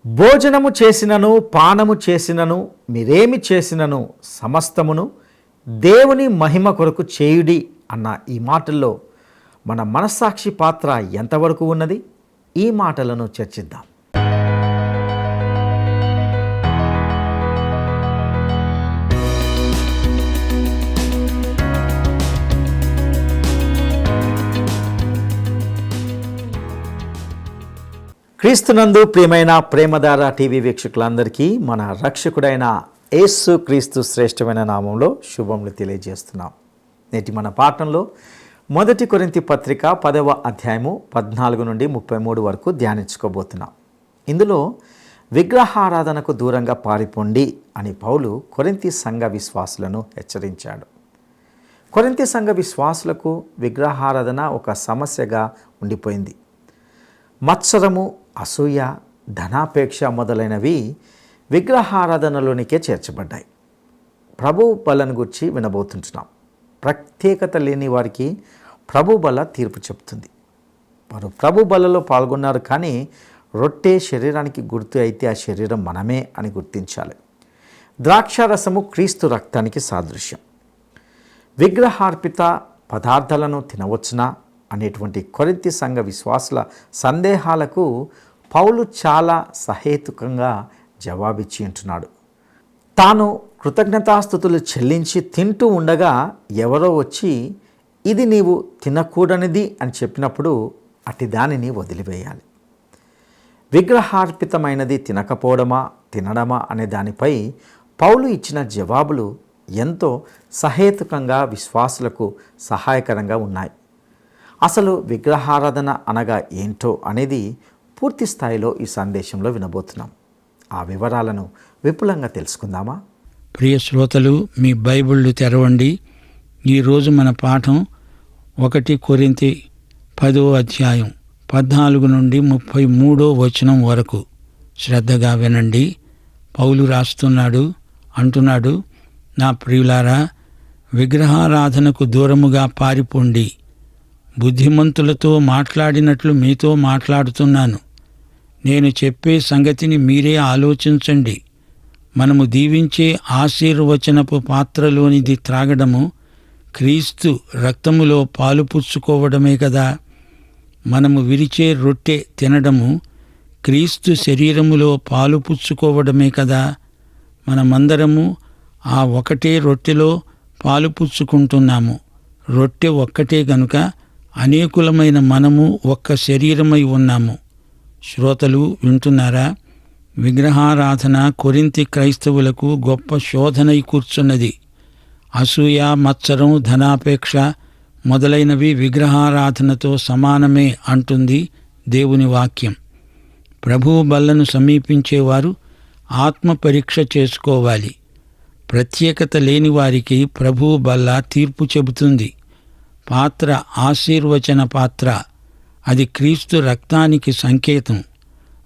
భోజనము చేసినను పానము చేసినను మీరేమి చేసినను సమస్తమును దేవుని మహిమ కొరకు చేయుడి అన్న ఈ మాటల్లో మన మనస్సాక్షి పాత్ర ఎంతవరకు ఉన్నది? ఈ మాటలను చర్చిద్దాం. క్రీస్తునందు ప్రియమైన ప్రేమధార టీవీ వీక్షకులందరికీ మన రక్షకుడైన యేసు క్రీస్తు శ్రేష్టమైన నామంలో శుభములు తెలియజేస్తున్నాం. నేటి మన పాఠంలో 1 కొరింథీ పత్రిక 10వ అధ్యాయము 14 నుండి 33 వరకు ధ్యానించుకోబోతున్నాం. ఇందులో విగ్రహారాధనకు దూరంగా పారిపోండి అని పౌలు కొరింథీ సంఘ విశ్వాసులను హెచ్చరించాడు. కొరింథీ సంఘ విశ్వాసులకు విగ్రహారాధన ఒక సమస్యగా ఉండిపోయింది. మత్సరము, అసూయ, ధనాపేక్ష మొదలైనవి విగ్రహారాధనలోనికే చేర్చబడ్డాయి. ప్రభు బలను గురించి వినబోతుంటున్నాం. ప్రత్యేకత లేని వారికి ప్రభు బల తీర్పు చెప్తుంది. వారు ప్రభు బలలో పాల్గొన్నారు, కానీ రొట్టె శరీరానికి గుర్తు అయితే ఆ శరీరం మనమే అని గుర్తించాలి. ద్రాక్షారసము క్రీస్తు రక్తానికి సాదృశ్యం. విగ్రహార్పిత పదార్థాలను తినవచ్చునా అనేటువంటి కొరింథీ సంఘ విశ్వాసుల సందేహాలకు పౌలు చాలా సహేతుకంగా జవాబిచ్చి ఉంటున్నాడు. తాను కృతజ్ఞతాస్తుతులు చెల్లించి తింటూ ఉండగా ఎవరో వచ్చి ఇది నీవు తినకూడనిది అని చెప్పినప్పుడు అట్టి దానిని వదిలివేయాలి. విగ్రహార్పితమైనది తినకపోవడమా తినడమా అనే దానిపై పౌలు ఇచ్చిన జవాబులు ఎంతో సహేతుకంగా విశ్వాసులకు సహాయకరంగా ఉన్నాయి. అసలు విగ్రహారాధన అనగా ఏంటో అనేది పూర్తి స్థాయిలో ఈ సందేశంలో వినబోతున్నాం. ఆ వివరాలను విపులంగా తెలుసుకుందామా? ప్రియ శ్రోతలు, మీ బైబిళ్ళు తెరవండి. ఈరోజు మన పాఠం 1 కొరింథీ 10వ అధ్యాయం 14 నుండి 33వ వచనం వరకు. శ్రద్ధగా వినండి. పౌలు రాస్తున్నాడు, అంటున్నాడు, నా ప్రియులారా, విగ్రహారాధనకు దూరముగా పారిపోండి. బుద్ధిమంతులతో మాట్లాడినట్లు మీతో మాట్లాడుతున్నాను. నేను చెప్పే సంగతిని మీరే ఆలోచించండి. మనము దీవించే ఆశీర్వచనపు పాత్రలోనిది త్రాగడము క్రీస్తు రక్తములో పాలు పుచ్చుకోవడమే కదా. మనము విరిచే రొట్టె తినడము క్రీస్తు శరీరములో పాలు పుచ్చుకోవడమే కదా. మనమందరము ఆ ఒకటే రొట్టెలో పాలు పుచ్చుకుంటున్నాము. రొట్టె ఒక్కటే గనుక అనేకులమైన మనము ఒక్క శరీరమై ఉన్నాము. శ్రోతలు వింటున్నారా? విగ్రహారాధన కొరింథీ క్రైస్తవులకు గొప్ప శోధనై కూర్చున్నది. అసూయ, మత్సరం, ధనాపేక్ష మొదలైనవి విగ్రహారాధనతో సమానమే అంటుంది దేవుని వాక్యం. ప్రభువు బల్లను సమీపించేవారు ఆత్మ పరీక్ష చేసుకోవాలి. ప్రత్యేకత లేని వారికి ప్రభువు బల్ల తీర్పు చెబుతుంది. పాత్ర ఆశీర్వచన పాత్ర, అది క్రీస్తు రక్తానికి సంకేతం.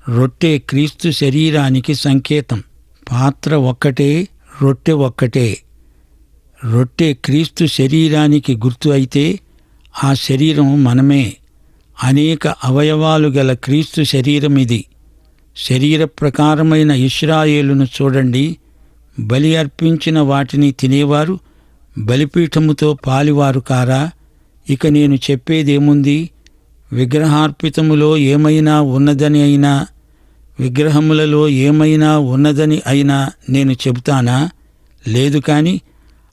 రొట్టె క్రీస్తు శరీరానికి సంకేతం. పాత్ర ఒక్కటే, రొట్టె ఒక్కటే. రొట్టె క్రీస్తు శరీరానికి గుర్తు అయితే ఆ శరీరం మనమే. అనేక అవయవాలు గల క్రీస్తు శరీరం ఇది. శరీర ప్రకారమైన ఇశ్రాయేలును చూడండి. బలి అర్పించిన వాటిని తినేవారు బలిపీఠముతో పాలివారు కారా? ఇక నేను చెప్పేదేముంది? విగ్రహార్పితములో ఏమైనా ఉన్నదని అయినా, విగ్రహములలో ఏమైనా ఉన్నదని అయినా నేను చెబుతానా? లేదు. కాని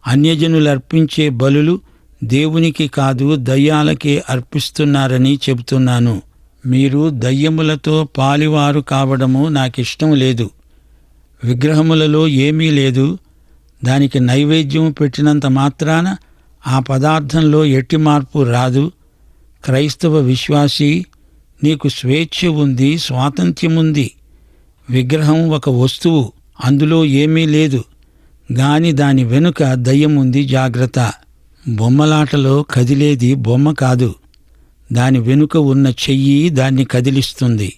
అన్యజనులర్పించే బలులు దేవునికి కాదు, దయ్యాలకే అర్పిస్తున్నారని చెబుతున్నాను. మీరు దయ్యములతో పాలివారు కావడము నాకిష్టం లేదు. విగ్రహములలో ఏమీ లేదు. దానికి నైవేద్యం పెట్టినంత మాత్రాన ఆ పదార్థంలో ఎట్టి మార్పు రాదు. క్రైస్తవ విశ్వాసీ, నీకు స్వేచ్ఛ ఉంది, స్వాతంత్ర్యముంది. విగ్రహం ఒక వస్తువు, అందులో ఏమీ లేదు. గాని దాని వెనుక దయ్యముంది, జాగ్రత్త. బొమ్మలాటలో కదిలేది బొమ్మ కాదు, దాని వెనుక ఉన్న చెయ్యి దాన్ని కదిలిస్తుంది.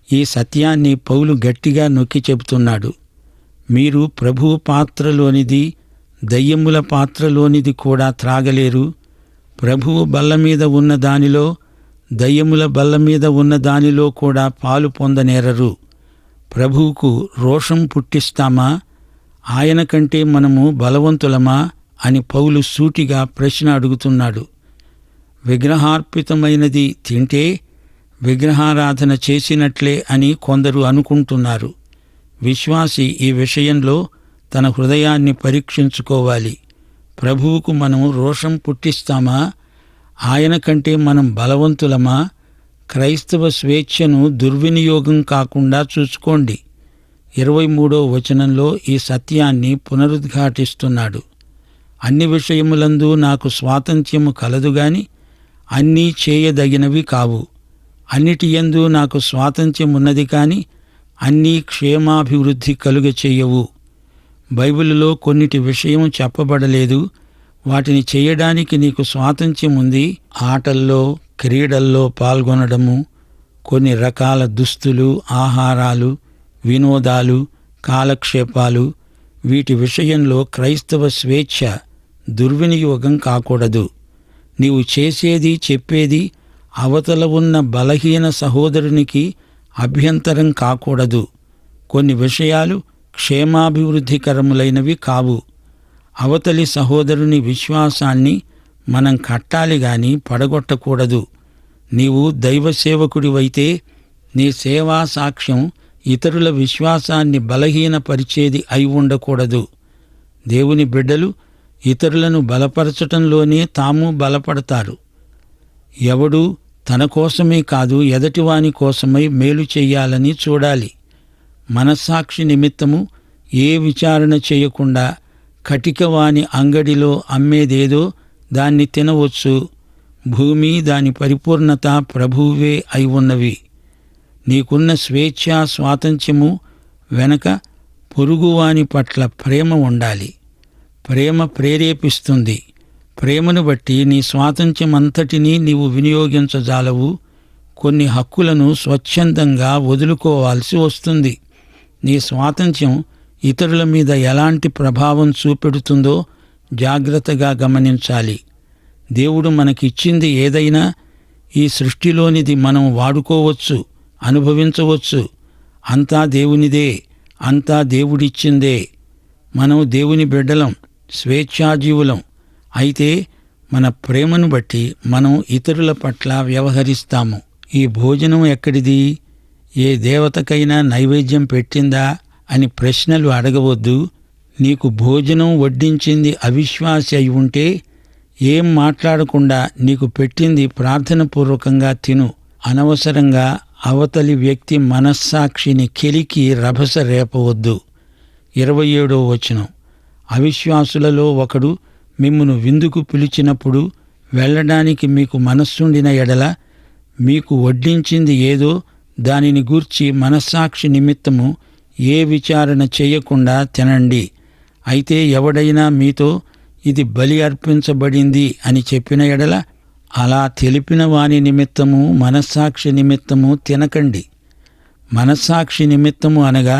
ఈ సత్యాన్ని పౌలు గట్టిగా నొక్కి చెబుతున్నాడు. మీరు ప్రభువు పాత్రలోనిది, దయ్యముల పాత్రలోనిది కూడా త్రాగలేరు. ప్రభువు బల్ల మీద ఉన్న దానిలో, దయ్యముల బల్ల మీద ఉన్న దానిలో కూడా పాలు పొందనేరరు. ప్రభువుకు రోషం పుట్టిస్తామా? ఆయన కంటే మనము బలవంతులమా అని పౌలు సూటిగా ప్రశ్న అడుగుతున్నాడు. విగ్రహార్పితమైనది తింటే విగ్రహారాధన చేసినట్లే అని కొందరు అనుకుంటున్నారు. విశ్వాసి ఈ విషయంలో తన హృదయాన్ని పరీక్షించుకోవాలి. ప్రభువుకు మనం రోషం పుట్టిస్తామా? ఆయన కంటే మనం బలవంతులమా? క్రైస్తవ స్వేచ్ఛను దుర్వినియోగం కాకుండా చూసుకోండి. 23వ వచనంలో ఈ సత్యాన్ని పునరుద్ఘాటిస్తున్నాడు. అన్ని విషయములందు నాకు స్వాతంత్ర్యము కలదుగాని అన్నీ చేయదగినవి కావు. అన్నిటియందు నాకు స్వాతంత్ర్యమున్నది కాని అన్నీ క్షేమాభివృద్ధి కలుగచేయవు. బైబిలులో కొన్నిటి విషయం చెప్పబడలేదు. వాటిని చేయడానికి నీకు స్వాతంత్ర్యం ఉంది. ఆటల్లో, క్రీడల్లో పాల్గొనడము, కొన్ని రకాల దుస్తులు, ఆహారాలు, వినోదాలు, కాలక్షేపాలు, వీటి విషయంలో క్రైస్తవ స్వేచ్ఛ దుర్వినియోగం కాకూడదు. నీవు చేసేది, చెప్పేది అవతల ఉన్న బలహీన సహోదరునికి అభ్యంతరం కాకూడదు. కొన్ని విషయాలు క్షేమాభివృద్ధికరములైనవి కావు. అవతలి సహోదరుని విశ్వాసాన్ని మనం కట్టాలి గాని పడగొట్టకూడదు. నీవు దైవసేవకుడివైతే నీ సేవా సాక్ష్యం ఇతరుల విశ్వాసాన్ని బలహీనపరిచేది అయి ఉండకూడదు. దేవుని బిడ్డలు ఇతరులను బలపరచటంలోనే తాము బలపడతారు. ఎవడూ తన కోసమే కాదు, ఎదటివాని కోసమై మేలు చెయ్యాలని చూడాలి. మనస్సాక్షి నిమిత్తము ఏ విచారణ చేయకుండా కటికవాని అంగడిలో అమ్మేదేదో దాన్ని తినవచ్చు. భూమి దాని పరిపూర్ణత ప్రభువే అయి ఉన్నవి. నీకున్న స్వేచ్ఛా స్వాతంత్ర్యము వెనక పొరుగువాని పట్ల ప్రేమ ఉండాలి. ప్రేమ ప్రేరేపిస్తుంది. ప్రేమను బట్టి నీ స్వాతంత్ర్యమంతటినీ నీవు వినియోగించజాలవు. కొన్ని హక్కులను స్వచ్ఛందంగా వదులుకోవాల్సి వస్తుంది. నీ స్వాతంత్ర్యం ఇతరుల మీద ఎలాంటి ప్రభావం చూపెడుతుందో జాగ్రత్తగా గమనించాలి. దేవుడు మనకిచ్చింది ఏదైనా ఈ సృష్టిలోనిది మనం వాడుకోవచ్చు, అనుభవించవచ్చు. అంతా దేవునిదే, అంతా దేవుడిచ్చిందే. మనం దేవుని బిడ్డలం, స్వేచ్ఛాజీవులం. అయితే మన ప్రేమను బట్టి మనం ఇతరుల పట్ల వ్యవహరిస్తాము. ఈ భోజనం ఎక్కడిది? ఏ దేవతకైనా నైవేద్యం పెట్టిందా అని ప్రశ్నలు అడగవద్దు. నీకు భోజనం వడ్డించింది అవిశ్వాసి అయి ఉంటే ఏం మాట్లాడకుండా నీకు పెట్టింది ప్రార్థనపూర్వకంగా తిను. అనవసరంగా అవతలి వ్యక్తి మనస్సాక్షిని కెలికి రభస రేపవద్దు. 27వ వచనం, అవిశ్వాసులలో ఒకడు మిమ్మును విందుకు పిలిచినప్పుడు వెళ్ళడానికి మీకు మనస్సుండిన ఎడల మీకు వడ్డించింది ఏదో దానిని గూర్చి మనస్సాక్షి నిమిత్తము ఏ విచారణ చేయకుండా తినండి. అయితే ఎవడైనా మీతో ఇది బలి అర్పించబడింది అని చెప్పిన ఎడల అలా తెలిపిన వాని నిమిత్తము మనస్సాక్షి నిమిత్తము తినకండి. మనస్సాక్షి నిమిత్తము అనగా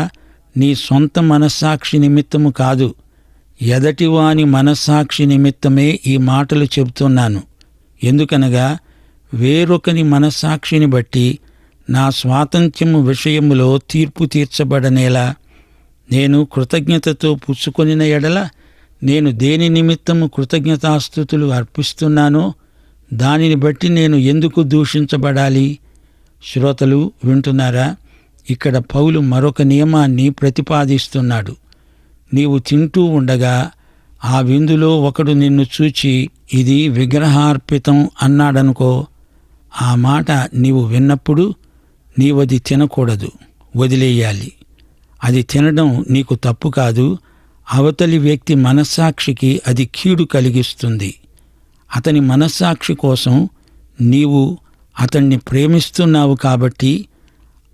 నీ సొంత మనస్సాక్షి నిమిత్తము కాదు, ఎదటివాని మనస్సాక్షి నిమిత్తమే ఈ మాటలు చెబుతున్నాను. ఎందుకనగా వేరొకని మనస్సాక్షిని బట్టి నా స్వాతంత్ర్యము విషయములో తీర్పు తీర్చబడనేలా నేను కృతజ్ఞతతో పుచ్చుకొనిన ఎడల నేను దేని నిమిత్తము కృతజ్ఞతాస్తుతులు అర్పిస్తున్నానో దానిని బట్టి నేను ఎందుకు దూషించబడాలి? శ్రోతలు వింటున్నారా? ఇక్కడ పౌలు మరొక నియమాన్ని ప్రతిపాదిస్తున్నాడు. నీవు తింటూ ఉండగా ఆ విందులో ఒకడు నిన్ను చూచి ఇది విగ్రహార్పితం అన్నాడనుకో, ఆ మాట నీవు విన్నప్పుడు నీవది తినకూడదు, వదిలేయాలి. అది తినడం నీకు తప్పు కాదు, అవతలి వ్యక్తి మనస్సాక్షికి అది కీడు కలిగిస్తుంది. అతని మనస్సాక్షి కోసం నీవు అతన్ని ప్రేమిస్తున్నావు కాబట్టి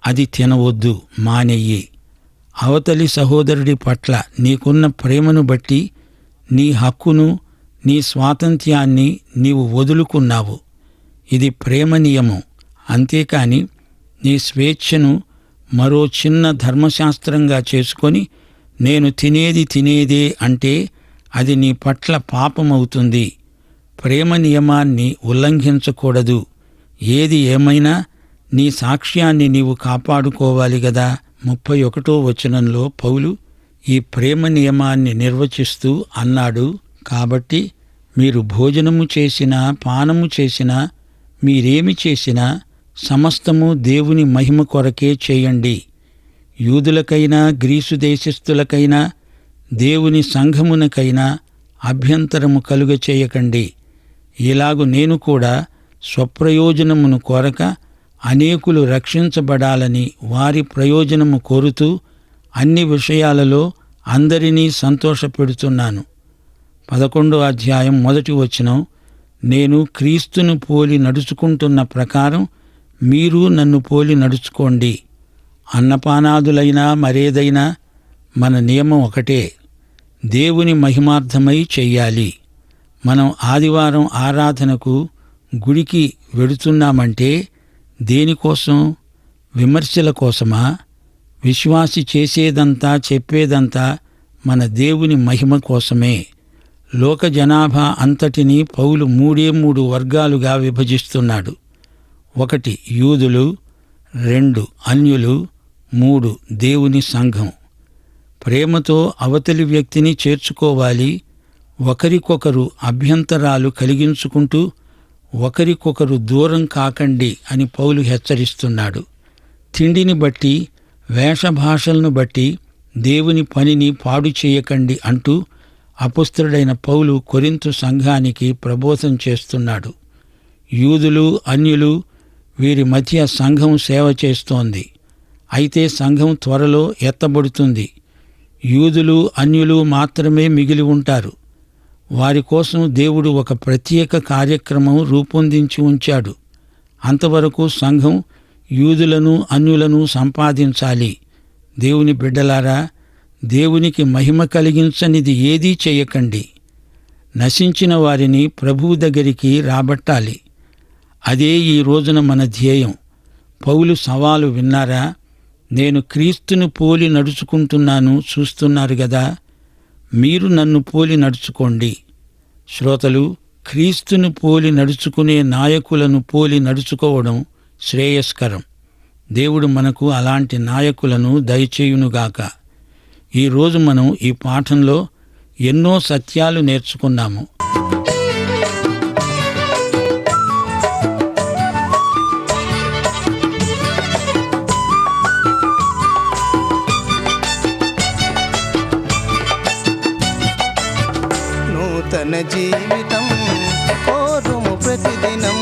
అది తినవద్దు, మానెయ్యి. అవతలి సహోదరుడి పట్ల నీకున్న ప్రేమను బట్టి నీ హక్కును, నీ స్వాతంత్ర్యాన్ని నీవు వదులుకున్నావు. ఇది ప్రేమ నియమం. అంతేకాని నీ స్వేచ్ఛను మరో చిన్న ధర్మశాస్త్రంగా చేసుకొని నేను తినేదే అంటే అది నీ పట్ల పాపమవుతుంది. ప్రేమ నియమాన్ని ఉల్లంఘించకూడదు. ఏది ఏమైనా నీ సాక్ష్యాన్ని నీవు కాపాడుకోవాలి గదా. 31 పౌలు ఈ ప్రేమ నియమాన్ని నిర్వచిస్తూ అన్నాడు, కాబట్టి మీరు భోజనము చేసినా పానము చేసినా మీరేమి చేసినా సమస్తము దేవుని మహిమ కొరకే చేయండి. యూదులకైనా గ్రీసు దేశస్థులకైనా దేవుని సంఘమునకైనా అభ్యంతరము కలుగచేయకండి. ఇలాగు నేను కూడా స్వప్రయోజనమును కోరక అనేకులు రక్షించబడాలని వారి ప్రయోజనము కోరుతూ అన్ని విషయాలలో అందరినీ సంతోషపెడుతున్నాను. 11 నేను క్రీస్తును పోలి నడుచుకుంటున్న ప్రకారం మీరు నన్ను పోలి నడుచుకోండి. అన్నపానాదులైనా మరేదైనా మన నియమం ఒకటే, దేవుని మహిమార్థమై చెయ్యాలి. మనం ఆదివారం ఆరాధనకు గుడికి వెడుతున్నామంటే దేనికోసం? విమర్శల కోసమా? విశ్వాసి చేసేదంతా చెప్పేదంతా మన దేవుని మహిమ కోసమే. లోక జనాభా అంతటినీ పౌలు 3 వర్గాలుగా విభజిస్తున్నాడు. 1 యూదులు, 2 అన్యులు, 3 దేవుని సంఘం. ప్రేమతో అవతలి వ్యక్తిని చేర్చుకోవాలి. ఒకరికొకరు అభ్యంతరాలు కలిగించుకుంటూ ఒకరికొకరు దూరం కాకండి అని పౌలు హెచ్చరిస్తున్నాడు. తిండిని బట్టి, వేషభాషలను బట్టి దేవుని పనిని పాడు చేయకండి అంటూ అపొస్తలుడైన పౌలు కొరింథు సంఘానికి ప్రబోధం చేస్తున్నాడు. యూదులు, అన్యులు వీరి మధ్య సంఘం సేవ చేస్తోంది. అయితే సంఘం త్వరలో ఎత్తబడుతుంది. యూదులు, అన్యులు మాత్రమే మిగిలి ఉంటారు. వారి కోసం దేవుడు ఒక ప్రత్యేక కార్యక్రమం రూపొందించి ఉంచాడు. అంతవరకు సంఘం యూదులను, అన్యులను సంపాదించాలి. దేవుని బిడ్డలారా, దేవునికి మహిమ కలిగించనిది ఏదీ చేయకండి. నశించిన వారిని ప్రభువు దగ్గరికి రాబట్టాలి. అదే ఈ రోజున మన ధ్యేయం. పౌలు సవాలు విన్నారా? నేను క్రీస్తును పోలి నడుచుకుంటున్నాను, చూస్తున్నారు గదా, మీరు నన్ను పోలి నడుచుకోండి. శ్రోతలు, క్రీస్తును పోలి నడుచుకునే నాయకులను పోలి నడుచుకోవడం శ్రేయస్కరం. దేవుడు మనకు అలాంటి నాయకులను దయచేయునుగాక. ఈరోజు మనం ఈ పాఠంలో ఎన్నో సత్యాలు నేర్చుకున్నాము. నూతన జీవితం కోరుము ప్రతిదినం,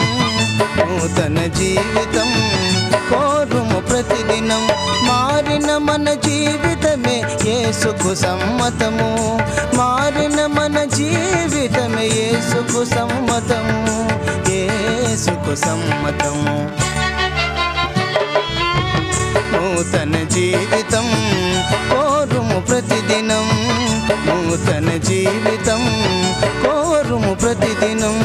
నూతన జీవితం కోరుము ప్రతిదినం. మారిన మన జీవితమే యేసుకు సమ్మతము, మారిన మన జీవితమే యేసుకు సమ్మతము, యేసుకు సమ్మతము. నూతన జీవితం కోరుము ప్రతిదినం, నూతన జీవితం కోరుము ప్రతిదినం.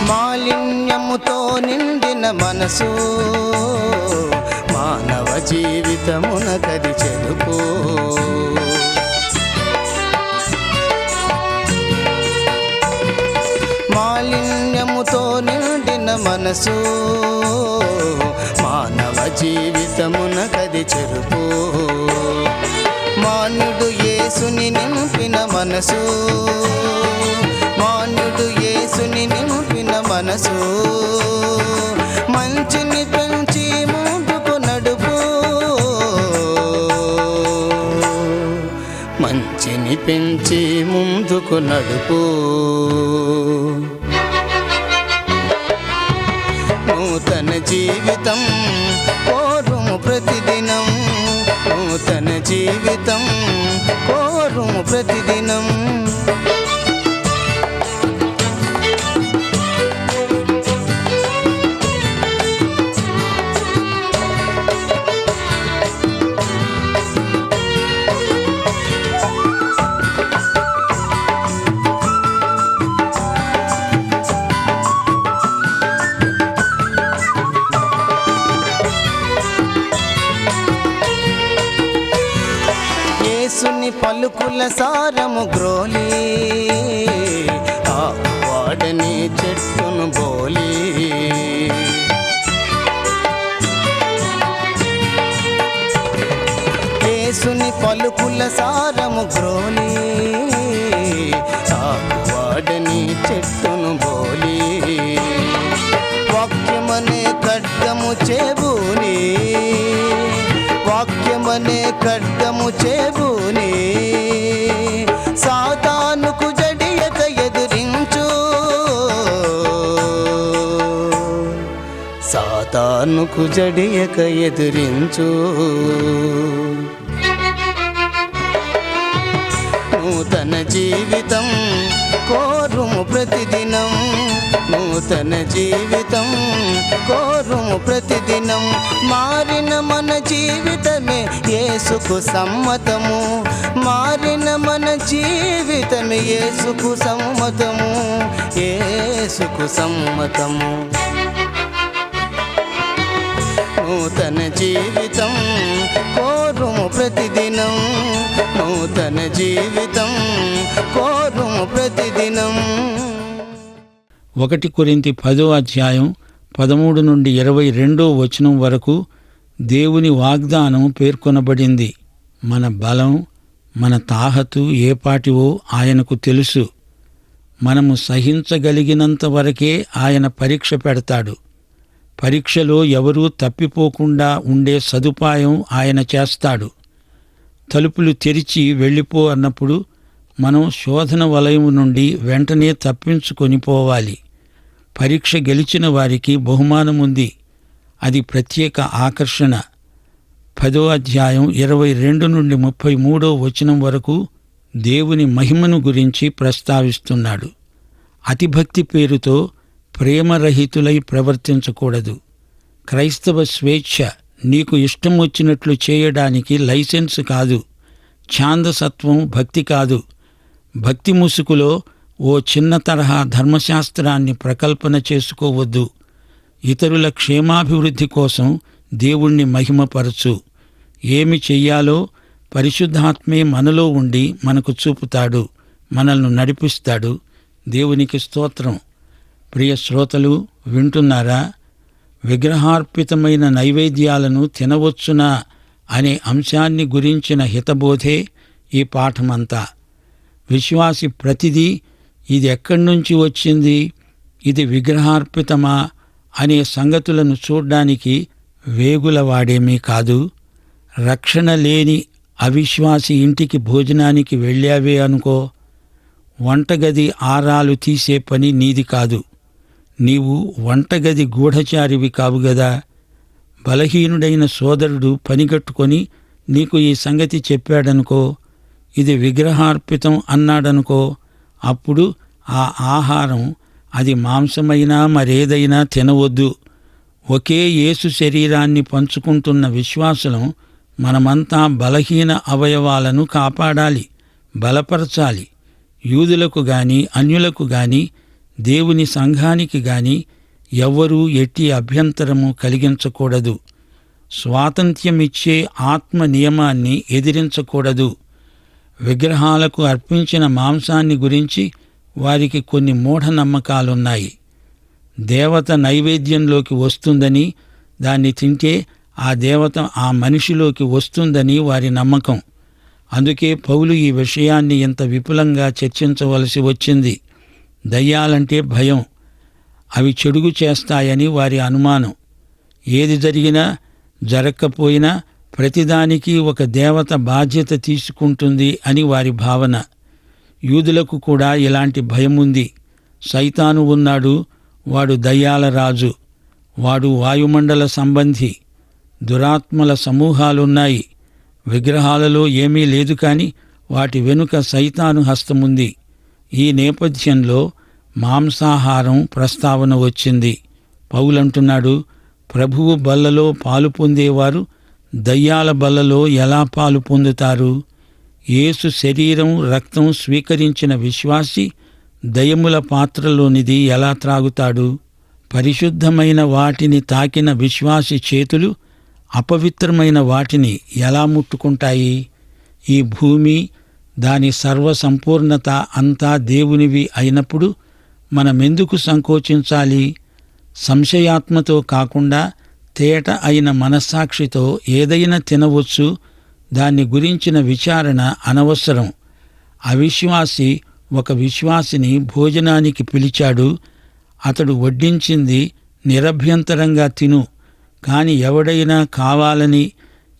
మాలిన్యముతో నిండిన మనసు మానవ జీవితమునకది చెరుపు. మాలిన్యముతో నిండిన మనసు మానవ జీవితమునకది చెరుపు. మాన్యుడు యేసుని నింపిన మనసు, మాన్యుడు యేసుని నింపిన మనసు మంచిని పెంచి ముందుకు నడుపు, మంచిని పెంచి ముందుకు నడుపు. నూతన జీవితం కోరుము ప్రతిదినం, నూతన జీవితం కోరుము ప్రతిదినం. సారము గ్రోలి ఆ వాడని చెట్టును బోలి. యేసుని పలుకుల సారము గ్రోలి ఆ వాడని చెట్టును బోలి. వాక్యమనే ఖడ్గము చేబూని వాక్యమనే ఖడ్గము చేబూని సాతానుకు జడియక ఎదురించు సాతానుకు జడియక ఎదురించు. నూతన జీవితం కోరుము ప్రతిదినం నూతన జీవితం కోరుము ప్రతిదినం. మారిన మన జీవితమే యేసుకు సమ్మతము మారిన మన జీవితమే యేసుకు సమ్మతము యేసుకు సమ్మతము. నూతన జీవితం కోరుము ప్రతిదినం నూతన జీవితం కోరుము ప్రతిదినం. 1 కొరింథీ 10:13 నుండి 22 వరకు దేవుని వాగ్దానం పేర్కొనబడింది. మన బలం మన తాహతు ఏపాటివో ఆయనకు తెలుసు. మనము సహించగలిగినంత వరకే ఆయన పరీక్ష పెడతాడు. పరీక్షలో ఎవరూ తప్పిపోకుండా ఉండే సదుపాయం ఆయన చేస్తాడు. తలుపులు తెరిచి వెళ్ళిపో అన్నప్పుడు మనం శోధన వలయం నుండి వెంటనే తప్పించుకొని పోవాలి. పరీక్ష గెలిచిన వారికి బహుమానముంది. అది ప్రత్యేక ఆకర్షణ. 10:22 నుండి 33 వరకు దేవుని మహిమను గురించి ప్రస్తావిస్తున్నాడు. అతిభక్తి పేరుతో ప్రేమరహితులై ప్రవర్తించకూడదు. క్రైస్తవ స్వేచ్ఛ నీకు ఇష్టం వచ్చినట్లు చేయడానికి లైసెన్స్ కాదు. ఛాందసత్వం భక్తి కాదు. భక్తి ముసుగులో ఓ చిన్న తరహా ధర్మశాస్త్రాన్ని ప్రకల్పన చేసుకోవద్దు. ఇతరుల క్షేమాభివృద్ధి కోసం దేవుణ్ణి మహిమపరచు. ఏమి చెయ్యాలో పరిశుద్ధాత్మే మనలో ఉండి మనకు చూపుతాడు, మనల్ని నడిపిస్తాడు. దేవునికి స్తోత్రం. ప్రియ శ్రోతలు, వింటున్నారా? విగ్రహార్పితమైన నైవేద్యాలను తినవచ్చునా అనే అంశాన్ని గురించిన హితబోధే ఈ పాఠమంతా. విశ్వాసి ప్రతిదీ ఇది ఎక్కడి నుంచి వచ్చింది, ఇది విగ్రహార్పితమా అనే సంగతులను చూడ్డానికి వేగులవాడేమీ కాదు. రక్షణ లేని అవిశ్వాసి ఇంటికి భోజనానికి వెళ్ళావే అనుకో, వంటగది ఆరాలు తీసే పని నీది కాదు. నీవు వంటగది గూఢచారివి కావుగదా. బలహీనుడైన సోదరుడు పనిగట్టుకొని నీకు ఈ సంగతి చెప్పాడనుకో, ఇది విగ్రహార్పితం అన్నాడనుకో, అప్పుడు ఆ ఆహారం అది మాంసమైనా మరేదైనా తినవద్దు. ఒకే యేసు శరీరాన్ని పంచుకుంటున్న విశ్వాసులం మనమంతా బలహీన అవయవాలను కాపాడాలి, బలపరచాలి. యూదులకు గాని అన్యులకు గాని దేవుని సంఘానికి గాని ఎవ్వరూ ఎట్టి అభ్యంతరము కలిగించకూడదు. స్వాతంత్ర్యమిచ్చే ఆత్మ నియమాన్ని ఎదిరించకూడదు. విగ్రహాలకు అర్పించిన మాంసాన్ని గురించి వారికి కొన్ని మూఢనమ్మకాలున్నాయి. దేవత నైవేద్యంలోకి వస్తుందని, దాన్ని తింటే ఆ దేవత ఆ మనిషిలోకి వస్తుందని వారి నమ్మకం. అందుకే పౌలు ఈ విషయాన్ని ఇంత విపులంగా చర్చించవలసి వచ్చింది. దయ్యాలంటే భయం, అవి చెడుగు చేస్తాయని వారి అనుమానం. ఏది జరిగినా జరగకపోయినా ప్రతిదానికి ఒక దేవత బాధ్యత తీసుకుంటుంది అని వారి భావన. యూదులకు కూడా ఇలాంటి భయముంది. సైతాను ఉన్నాడు, వాడు దయ్యాల రాజు, వాడు వాయుమండల సంబంధి. దురాత్మల సమూహాలున్నాయి. విగ్రహాలలో ఏమీ లేదు, కాని వాటి వెనుక సైతాను హస్తముంది. ఈ నేపథ్యంలో మాంసాహారం ప్రస్తావన వచ్చింది. పౌలంటున్నాడు, ప్రభువు బల్లలో పాలు పొందేవారు దయ్యాల బల్లలో ఎలా పాలు పొందుతారు? యేసు శరీరం రక్తం స్వీకరించిన విశ్వాసి దయ్యముల పాత్రలోనిది ఎలా త్రాగుతాడు? పరిశుద్ధమైన వాటిని తాకిన విశ్వాసి చేతులు అపవిత్రమైన వాటిని ఎలా ముట్టుకుంటాయి? ఈ భూమి, దాని సర్వసంపూర్ణత అంతా దేవునివి అయినప్పుడు మనమెందుకు సంకోచించాలి? సంశయాత్మతో కాకుండా తేట అయిన మనస్సాక్షితో ఏదైనా తినవచ్చు. దాన్ని గురించిన విచారణ అనవసరం. అవిశ్వాసి ఒక విశ్వాసిని భోజనానికి పిలిచాడు. అతడు వడ్డించింది నిరభ్యంతరంగా తిను, కాని ఎవడైనా కావాలని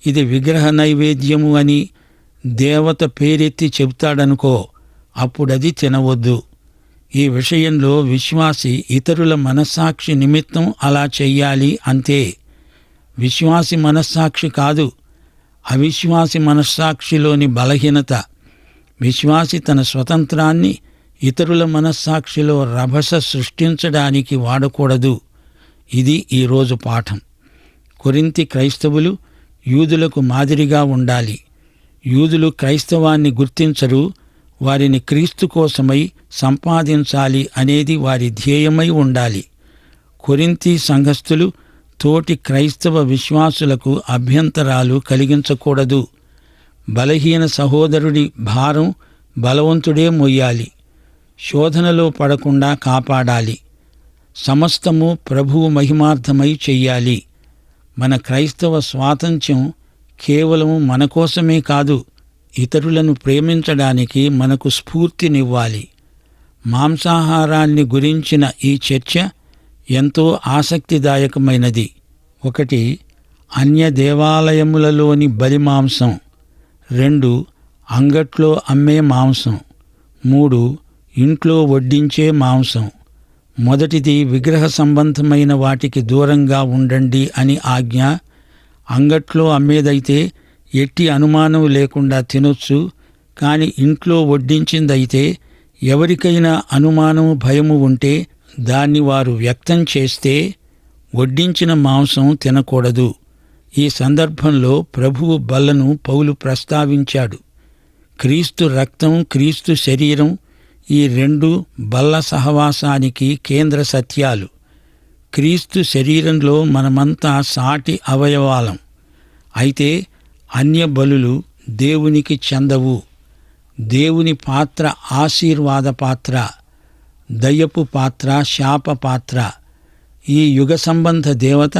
ఇది విగ్రహ నైవేద్యము అని దేవత పేరెత్తి చెబుతాడనుకో, అప్పుడది తినవద్దు. ఈ విషయంలో విశ్వాసి ఇతరుల మనస్సాక్షి నిమిత్తం అలా చెయ్యాలి అంతే. విశ్వాసి మనస్సాక్షి కాదు, అవిశ్వాసి మనస్సాక్షిలోని బలహీనత. విశ్వాసి తన స్వతంత్రాన్ని ఇతరుల మనస్సాక్షిలో రభస సృష్టించడానికి వాడకూడదు. ఇది ఈరోజు పాఠం. కొరింథీ క్రైస్తవులు యూదులకు మాదిరిగా ఉండాలి. యూదులు క్రైస్తవాన్ని గుర్తించరు. వారిని క్రీస్తు కోసమై సంపాదించాలి అనేది వారి ధ్యేయమై ఉండాలి. కొరింథీ సంఘస్థులు తోటి క్రైస్తవ విశ్వాసులకు అభ్యంతరాలు కలిగించకూడదు. బలహీన సహోదరుడి భారం బలవంతుడే మొయ్యాలి. శోధనలో పడకుండా కాపాడాలి. సమస్తము ప్రభువు మహిమార్థమై చెయ్యాలి. మన క్రైస్తవ స్వాతంత్ర్యం కేవలం మన కోసమే కాదు, ఇతరులను ప్రేమించడానికి మనకు స్ఫూర్తినివ్వాలి. మాంసాహారాన్ని గురించిన ఈ చర్చ ఎంతో ఆసక్తిదాయకమైనది. 1 అన్య దేవాలయములలోని బలి మాంసం, 2 అంగట్లో అమ్మే మాంసం, 3 ఇంట్లో వడ్డించే మాంసం. మొదటిది విగ్రహ సంబంధమైన వాటికి దూరంగా ఉండండి అని ఆజ్ఞ. అంగట్లో అమ్మేదైతే ఎట్టి అనుమానం లేకుండా తినొచ్చు. కాని ఇంట్లో వడ్డించిందైతే ఎవరికైనా అనుమానం భయము ఉంటే దాన్ని వారు వ్యక్తం చేస్తే వడ్డించిన మాంసం తినకూడదు. ఈ సందర్భంలో ప్రభువు బల్లను పౌలు ప్రస్తావించాడు. క్రీస్తు రక్తం, క్రీస్తు శరీరం, ఈ 2 బల్ల సహవాసానికి కేంద్ర సత్యాలు. క్రీస్తు శరీరంలో మనమంతా సాటి అవయవాలం. అయితే అన్య బలులు దేవునికి చెందవు. దేవుని పాత్ర ఆశీర్వాద పాత్ర, దయ్యపు పాత్ర శాప పాత్ర. ఈ యుగ సంబంధ దేవత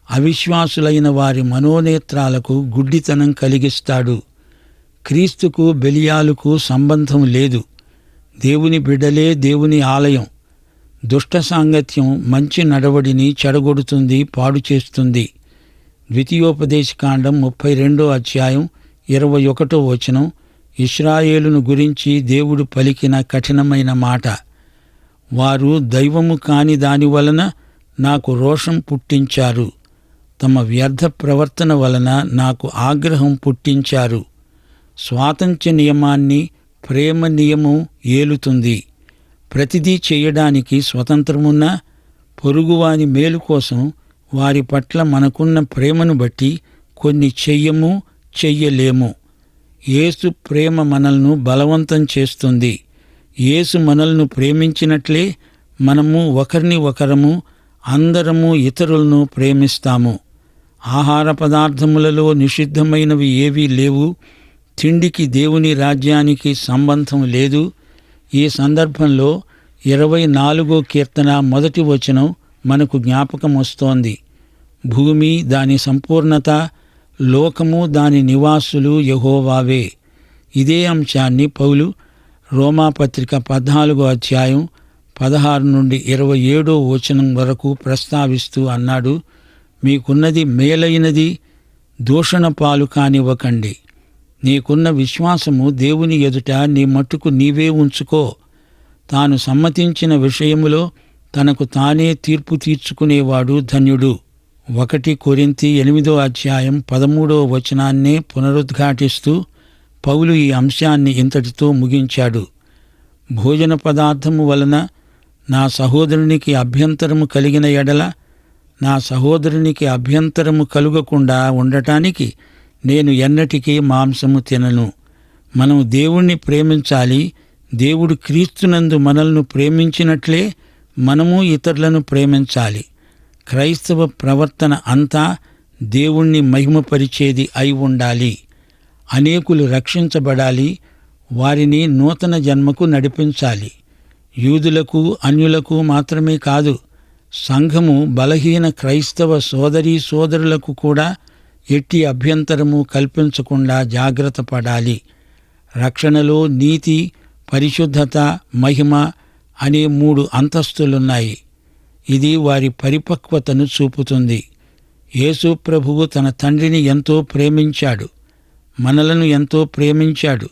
అవిశ్వాసులైన వారి మనోనేత్రాలకు గుడ్డితనం కలిగిస్తాడు. క్రీస్తుకు బెలియాలుకు సంబంధం లేదు. దేవుని బిడ్డలే దేవుని ఆలయం. దుష్ట సాంగత్యం మంచి నడవడిని చెడగొడుతుంది, పాడు చేస్తుంది. ద్వితీయోపదేశకాండం 32వ అధ్యాయం 21వ వచనం ఇశ్రాయేలును గురించి దేవుడు పలికిన కఠినమైన మాట. వారు దైవము కాని దాని వలన నాకు రోషం పుట్టించారు. తమ వ్యర్థ ప్రవర్తన వలన నాకు ఆగ్రహం పుట్టించారు. స్వాతంత్ర్య నియమాన్ని ప్రేమ నియమం ఏలుతుంది. ప్రతిదీ చేయడానికి స్వతంత్రమున్నా పొరుగువాని మేలు కోసం వారి పట్ల మనకున్న ప్రేమను బట్టి కొన్ని చెయ్యము, చెయ్యలేము. యేసు ప్రేమ మనల్ని బలవంతం చేస్తుంది. యేసు మనల్ని ప్రేమించినట్లే మనము ఒకరిని ఒకరము అందరము ఇతరులను ప్రేమిస్తాము. ఆహార పదార్థములలో నిషిద్ధమైనవి ఏవీ లేవు. తిండికి దేవుని రాజ్యానికి సంబంధం లేదు. ఈ సందర్భంలో 24వ కీర్తన 1వ వచనం మనకు జ్ఞాపకం వస్తోంది. భూమి దాని సంపూర్ణత, లోకము దాని నివాసులు యెహోవావే. ఇదే అంశాన్ని పౌలు రోమాపత్రిక 14వ అధ్యాయం 16 నుండి 27వ వచనం వరకు ప్రస్తావిస్తూ అన్నాడు, మీకున్నది మేలైనది దూషణ పాలు కానివ్వకండి. నీకున్న విశ్వాసము దేవుని ఎదుట నీ మట్టుకు నీవే ఉంచుకో. తాను సమ్మతించిన విషయములో తనకు తానే తీర్పు తీర్చుకునేవాడు ధన్యుడు. 1 కొరింథీ 8వ అధ్యాయం 13వ వచనాన్నే పునరుద్ఘాటిస్తూ పౌలు ఈ అంశాన్ని ఇంతటితో ముగించాడు. భోజన పదార్థము వలన నా సహోదరునికి అభ్యంతరము కలిగిన ఎడల నా సహోదరునికి అభ్యంతరము కలుగకుండా ఉండటానికి నేను ఎన్నటికీ మాంసము తినను. మనం దేవుణ్ణి ప్రేమించాలి. దేవుడు క్రీస్తునందు మనల్ని ప్రేమించినట్లే మనము ఇతరులను ప్రేమించాలి. క్రైస్తవ ప్రవర్తన అంతా దేవుణ్ణి మహిమపరిచేది అయి ఉండాలి. అనేకులు రక్షించబడాలి. వారిని నూతన జన్మకు నడిపించాలి. యూదులకు అన్యులకు మాత్రమే కాదు, సంఘము బలహీన క్రైస్తవ సోదరీ సోదరులకు కూడా ఎట్టి అభ్యంతరము కల్పించకుండా జాగ్రత్త పడాలి. రక్షణలో నీతి, పరిశుద్ధత, మహిమ అనే 3 అంతస్తులున్నాయి. ఇది వారి పరిపక్వతను చూపుతుంది. యేసు ప్రభువు తన తండ్రిని ఎంతో ప్రేమించాడు, మనలను ఎంతో ప్రేమించాడు.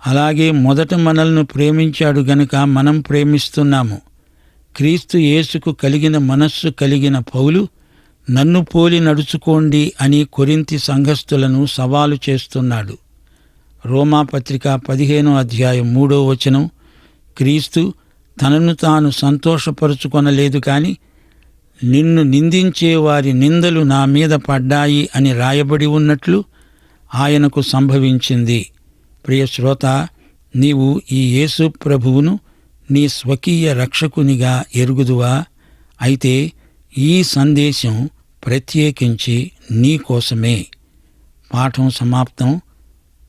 అలాగే మొదట మనల్ని ప్రేమించాడు గనుక మనం ప్రేమిస్తున్నాము. క్రీస్తు యేసుకు కలిగిన మనస్సు కలిగిన పౌలు నన్ను పోలి నడుచుకోండి అని కొరింథీ సంఘస్థులను సవాలు చేస్తున్నాడు. రోమాపత్రిక 15వ అధ్యాయం 3వ వచనం, క్రీస్తు తనను తాను సంతోషపరుచుకొనలేదు కాని నిన్ను నిందించే వారి నిందలు నా మీద పడ్డాయి అని రాయబడి ఉన్నట్లు ఆయనకు సంభవించింది. ప్రియ శ్రోత, నీవు ఈ యేసు ప్రభువును నీ స్వకీయ రక్షకునిగా ఎరుగుదువా? అయితే ఈ సందేశం ప్రత్యేకించి నీ కోసమే. పాఠం సమాప్తం.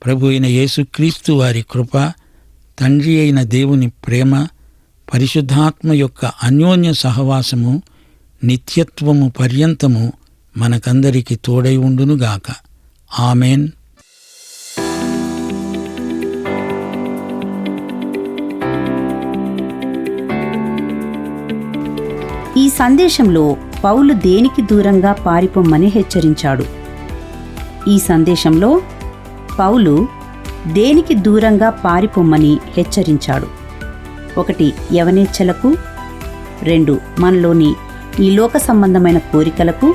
ప్రభు అయిన యేసుక్రీస్తు వారి కృప, తండ్రి అయిన దేవుని ప్రేమ, పరిశుద్ధాత్మ యొక్క అన్యోన్య సహవాసము నిత్యత్వము పర్యంతము మనకందరికి తోడై ఉండునుగాక. ఆమెన్. ఈ సందేశంలో పౌలు దేనికి దూరంగా పారిపోమ్మని హెచ్చరించాడు. ఈ సందేశంలో పౌలు దేనికి దూరంగా పారిపోమ్మని హెచ్చరించాడు. 1 యవనేచ్ఛలకు, 2 మనలోని ఈ లోక సంబంధమైన కోరికలకు,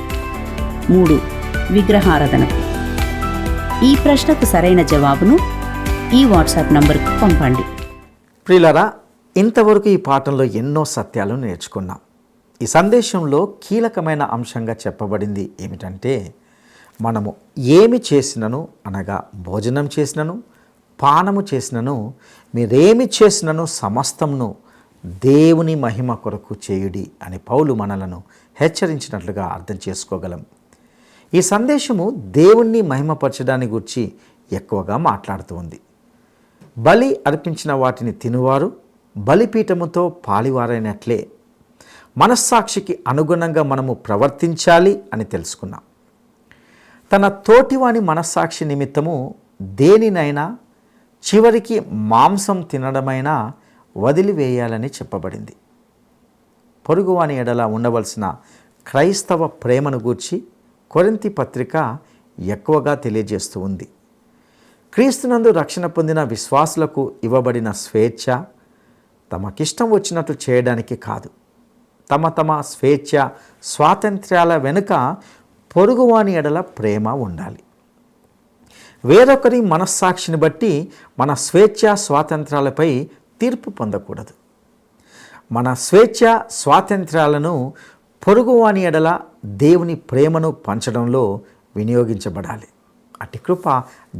3 విగ్రహారాధనకు. ఈ ప్రశ్నకు సరైన జవాబును ఈ వాట్సాప్ నంబర్కు పంపండి. ప్రియులారా, ఇంతవరకు ఈ పాఠంలో ఎన్నో సత్యాలు నేర్చుకున్నాం. ఈ సందేశంలో కీలకమైన అంశంగా చెప్పబడింది ఏమిటంటే, మనము ఏమి చేసినను అనగా భోజనం చేసినను, పానము చేసినను, మీరేమి చేసినను సమస్తమును దేవుని మహిమ కొరకు చేయుడి అని పౌలు మనలను హెచ్చరించినట్లుగా అర్థం చేసుకోగలం. ఈ సందేశము దేవుణ్ణి మహిమపరచడాన్ని గురించి ఎక్కువగా మాట్లాడుతూ ఉంది. బలి అర్పించిన వాటిని తినువారు బలిపీఠముతో పాలివారైనట్లే మనస్సాక్షికి అనుగుణంగా మనము ప్రవర్తించాలి అని తెలుసుకున్నాం. తన తోటివాని మనస్సాక్షి నిమిత్తము దేనినైనా, చివరికి మాంసం తినడమైనా వదిలివేయాలని చెప్పబడింది. పొరుగువాని ఎడల ఉండవలసిన క్రైస్తవ ప్రేమను గూర్చి కొరింథీ పత్రిక ఎక్కువగా తెలియజేస్తూ ఉంది. క్రీస్తునందు రక్షణ పొందిన విశ్వాసులకు ఇవ్వబడిన స్వేచ్ఛ తమకిష్టం వచ్చినట్లు చేయడానికి కాదు. తమ స్వేచ్ఛ స్వాతంత్ర్యాల వెనుక పొరుగువాని ఎడల ప్రేమ ఉండాలి. వేరొకరి మనస్సాక్షిని బట్టి మన స్వేచ్ఛ స్వాతంత్ర్యాలపై తీర్పు పొందకూడదు. మన స్వేచ్ఛ స్వాతంత్ర్యాలను పొరుగువాని ఎడల దేవుని ప్రేమను పంచడంలో వినియోగించబడాలి. అట్టి కృప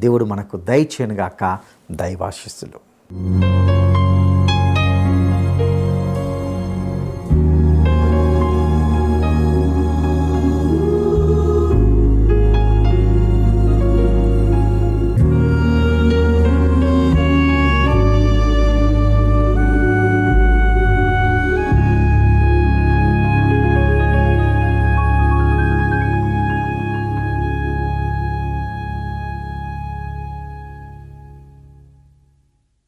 దేవుడు మనకు దయచేయునుగాక. దైవాశీస్సులు.